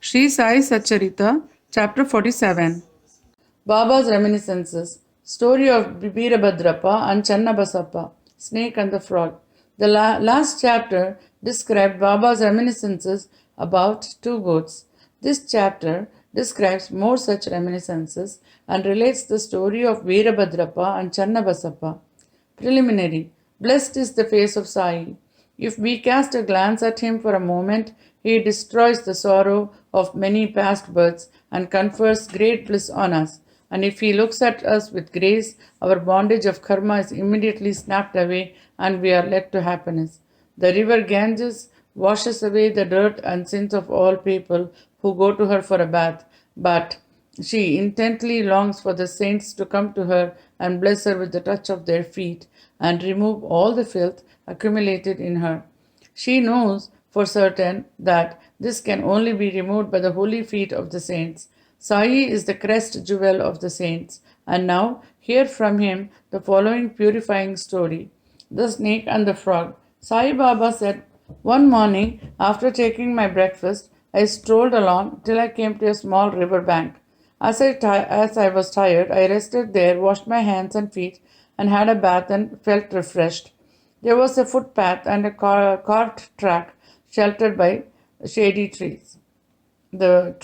Sai Satcharitra Chapter 47. Baba's Reminiscences. Story of Veerabhadrappa and Channabasappa, Snake and the Frog. The last chapter described Baba's reminiscences about two goats. This chapter describes more such reminiscences and relates the story of Veerabhadrappa and Channabasappa. Preliminary. Blessed is the face of Sai. If we cast a glance at him for a moment, he destroys the sorrow of many past births and confers great bliss on us. And if he looks at us with grace, our bondage of karma is immediately snapped away and we are led to happiness. The river Ganges washes away the dirt and sins of all people who go to her for a bath, but she intently longs for the saints to come to her and bless her with the touch of their feet and remove all the filth accumulated in her. She knows for certain that this can only be removed by the holy feet of the saints. Sai is the crest jewel of the saints. And now hear from him the following purifying story. The Snake and the Frog. Sai Baba said, "One morning, after taking my breakfast, I strolled along till I came to a small river bank. As I was tired, I rested there, washed my hands and feet, and had a bath and felt refreshed. There was a footpath and a cart track sheltered by shady trees. The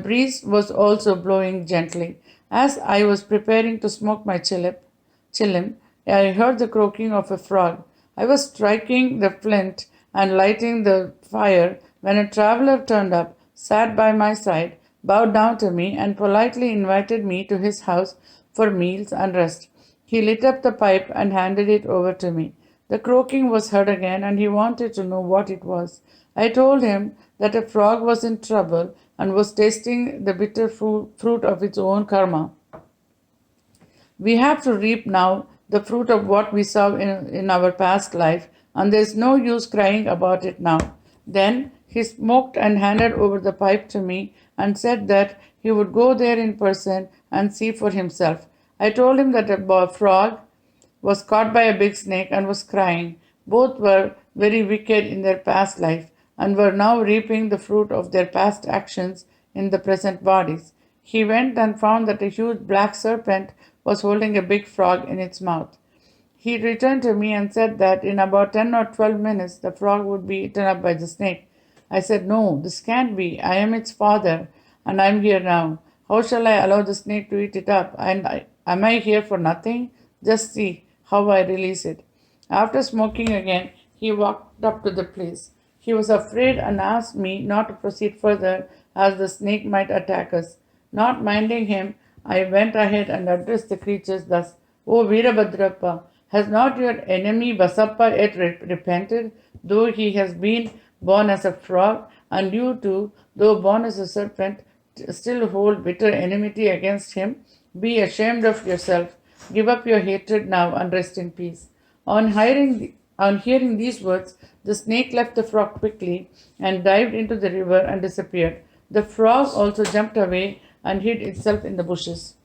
breeze was also blowing gently. As I was preparing to smoke my chillum, I heard the croaking of a frog. I was striking the flint and lighting the fire when a traveler turned up, sat by my side, bowed down to me, and politely invited me to his house for meals and rest. He lit up the pipe and handed it over to me. The croaking was heard again, and he wanted to know what it was. I told him that a frog was in trouble and was tasting the bitter fruit of its own karma. We have to reap now the fruit of what we saw in our past life, and there is no use crying about it now. Then he smoked and handed over the pipe to me and said that he would go there in person and see for himself. I told him that a frog was caught by a big snake and was crying. Both were very wicked in their past life and were now reaping the fruit of their past actions in the present bodies. He went and found that a huge black serpent was holding a big frog in its mouth. He returned to me and said that in about 10 or 12 minutes the frog would be eaten up by the snake. I said, "No, this can't be. I am its father, and I am here now. How shall I allow the snake to eat it up? Am I here for nothing? Just see how I release it." After smoking again, he walked up to the place. He was afraid and asked me not to proceed further as the snake might attack us. Not minding him, I went ahead and addressed the creatures thus: "O Veerabhadrappa, has not your enemy Basappa yet repented, though he has been born as a frog, and you too, though born as a serpent, still hold bitter enmity against him? Be ashamed of yourself. Give up your hatred now and rest in peace." On hearing these words, the snake left the frog quickly and dived into the river and disappeared. The frog also jumped away and hid itself in the bushes.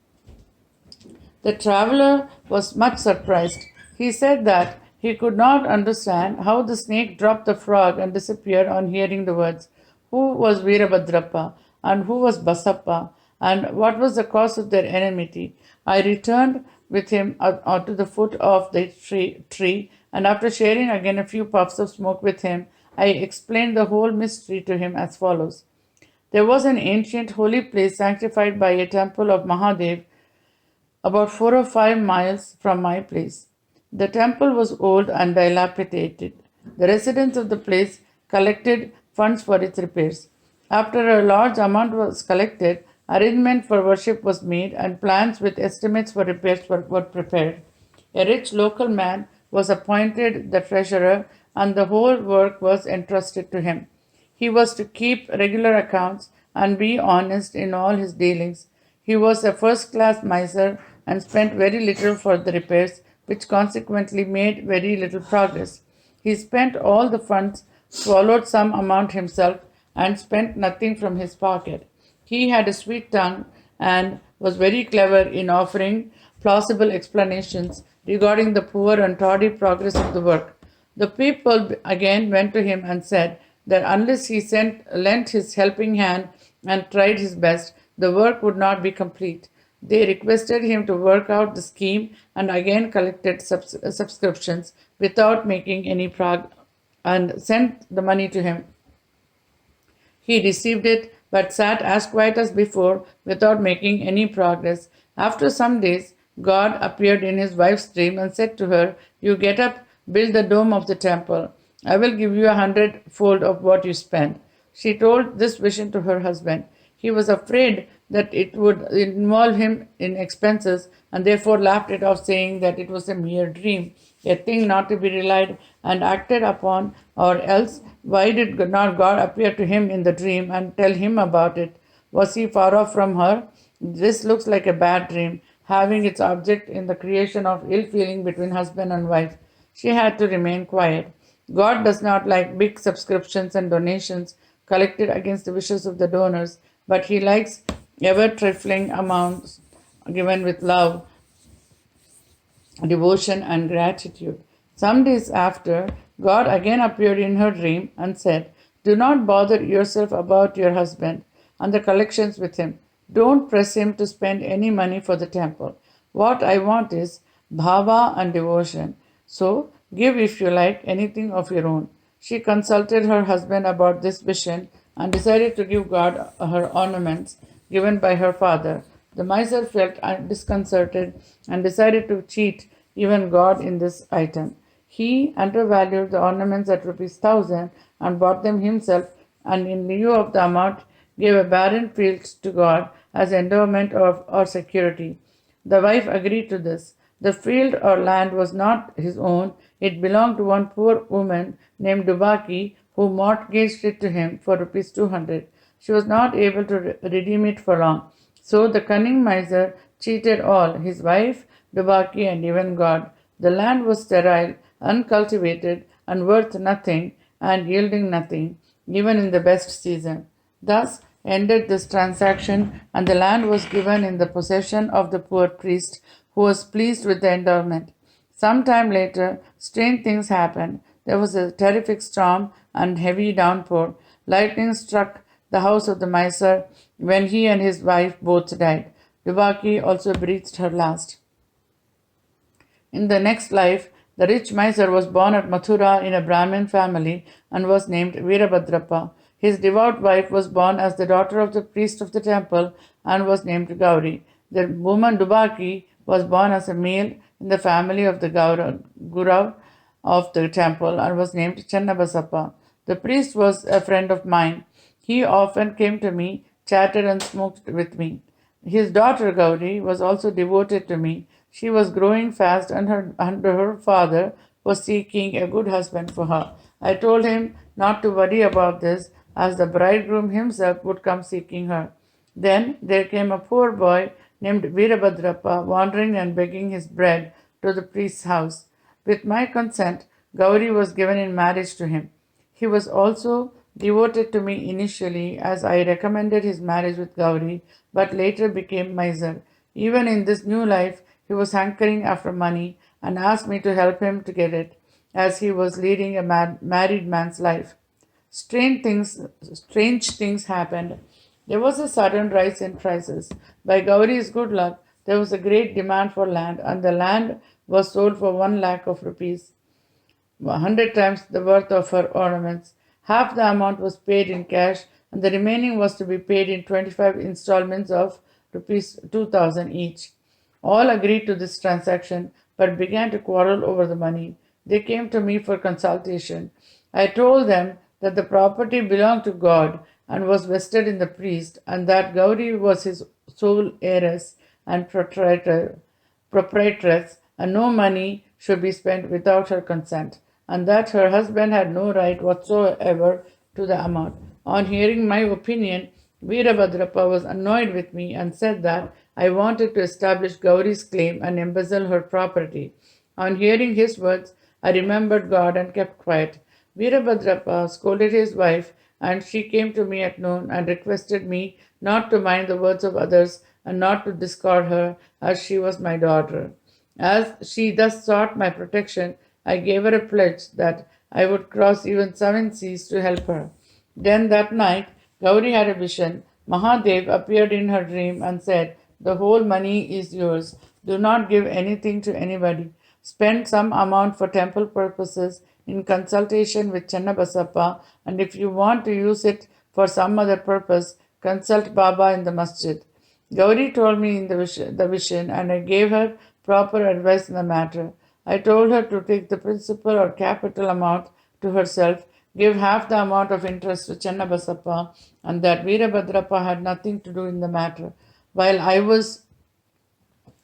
The traveler was much surprised. He said that he could not understand how the snake dropped the frog and disappeared on hearing the words. Who was Veerabhadrappa and who was Basappa, and what was the cause of their enmity? I returned with him to the foot of the tree, and after sharing again a few puffs of smoke with him, I explained the whole mystery to him as follows. There was an ancient holy place sanctified by a temple of Mahadev about 4 or 5 miles from my place. The temple was old and dilapidated. The residents of the place collected funds for its repairs. After a large amount was collected, arrangement for worship was made and plans with estimates for repairs were prepared. A rich local man was appointed the treasurer and the whole work was entrusted to him. He was to keep regular accounts and be honest in all his dealings. He was a first-class miser and spent very little for the repairs, which consequently made very little progress. He spent all the funds, swallowed some amount himself, and spent nothing from his pocket. He had a sweet tongue and was very clever in offering plausible explanations regarding the poor and tardy progress of the work. The people again went to him and said, that unless he lent his helping hand and tried his best, the work would not be complete. They requested him to work out the scheme and again collected subscriptions without making any progress and sent the money to him. He received it, but sat as quiet as before without making any progress. After some days, God appeared in his wife's dream and said to her, "You get up, build the dome of the temple. I will give you 100-fold of what you spend." She told this vision to her husband. He was afraid that it would involve him in expenses and therefore laughed it off, saying that it was a mere dream, a thing not to be relied and acted upon, or else why did not God appear to him in the dream and tell him about it? Was he far off from her? This looks like a bad dream, having its object in the creation of ill feeling between husband and wife. She had to remain quiet. God does not like big subscriptions and donations collected against the wishes of the donors, but he likes ever trifling amounts given with love, devotion, and gratitude. Some days after, God again appeared in her dream and said, "Do not bother yourself about your husband and the collections with him. Don't press him to spend any money for the temple. What I want is bhava and devotion. So give, if you like, anything of your own." She consulted her husband about this vision and decided to give God her ornaments given by her father. The miser felt disconcerted and decided to cheat even God in this item. He undervalued the ornaments at rupees 1,000 and bought them himself, and in lieu of the amount gave a barren field to God as endowment or security. The wife agreed to this. The field or land was not his own, it belonged to one poor woman named Dubaki who mortgaged it to him for rupees 200. She was not able to redeem it for long. So the cunning miser cheated all, his wife, Dubaki, and even God. The land was sterile, uncultivated, and worth nothing, and yielding nothing, even in the best season. Thus ended this transaction, and the land was given in the possession of the poor priest, who was pleased with the endowment. Some time later, strange things happened. There was a terrific storm and heavy downpour. Lightning struck the house of the miser when he and his wife both died. Dubaki also breathed her last. In the next life, the rich miser was born at Mathura in a Brahmin family and was named Veerabhadrappa. His devout wife was born as the daughter of the priest of the temple and was named Gauri. The woman Dubaki was born as a male in the family of the Gurav of the temple and was named Channabasappa. The priest was a friend of mine. He often came to me, chatted, and smoked with me. His daughter Gauri was also devoted to me. She was growing fast, and her father was seeking a good husband for her. I told him not to worry about this, as the bridegroom himself would come seeking her. Then there came a poor boy named Veerabhadrappa, wandering and begging his bread to the priest's house. With my consent, Gauri was given in marriage to him. He was also devoted to me initially, as I recommended his marriage with Gauri, but later became miser. Even in this new life, he was hankering after money and asked me to help him to get it, as he was leading a married man's life. Strange things happened. There was a sudden rise in prices. By Gauri's good luck, there was a great demand for land, and the land was sold for 1 lakh of rupees, 100 times the worth of her ornaments. Half the amount was paid in cash, and the remaining was to be paid in 25 installments of rupees 2,000 each. All agreed to this transaction, but began to quarrel over the money. They came to me for consultation. I told them that the property belonged to God and was vested in the priest, and that Gauri was his sole heiress and proprietress, and no money should be spent without her consent, and that her husband had no right whatsoever to the amount. On hearing my opinion, Veerabhadrappa was annoyed with me and said that I wanted to establish Gauri's claim and embezzle her property. On hearing his words, I remembered God and kept quiet. Veerabhadrappa scolded his wife, and she came to me at noon and requested me not to mind the words of others and not to discard her, as she was my daughter. As she thus sought my protection, I gave her a pledge that I would cross even 7 seas to help her. Then that night, Gauri had a vision. Mahadev appeared in her dream and said, "The whole money is yours. Do not give anything to anybody. Spend some amount for temple purposes in consultation with Channabasappa, and if you want to use it for some other purpose, consult Baba in the masjid." Gauri told me in the vision, and I gave her proper advice in the matter. I told her to take the principal or capital amount to herself, give half the amount of interest to Channabasappa, and that Veerabhadrappa had nothing to do in the matter. While I was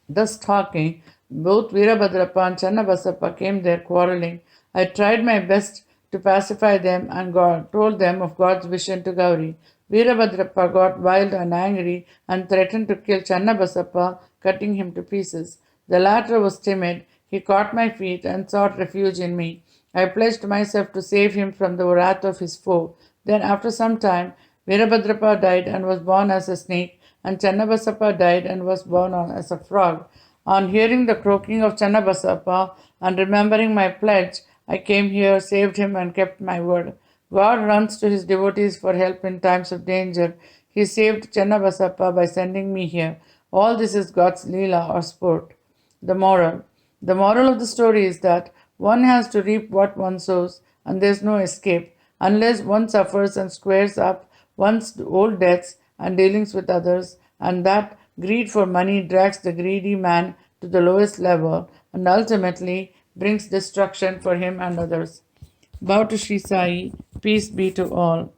thus talking, both Veerabhadrappa and Channabasappa came there quarreling. I tried my best to pacify them and told them of God's vision to Gauri. Veerabhadrappa got wild and angry and threatened to kill Channabasappa, cutting him to pieces. The latter was timid. He caught my feet and sought refuge in me. I pledged myself to save him from the wrath of his foe. Then, after some time, Veerabhadrappa died and was born as a snake, and Channabasappa died and was born as a frog. On hearing the croaking of Channabasappa and remembering my pledge, I came here, saved him, and kept my word. God runs to his devotees for help in times of danger. He saved Channabasappa by sending me here. All this is God's Leela or sport. The moral. The moral of the story is that one has to reap what one sows, and there is no escape unless one suffers and squares up one's old debts and dealings with others, and that greed for money drags the greedy man to the lowest level and ultimately brings destruction for him and others. Bow to Sri Sai, peace be to all.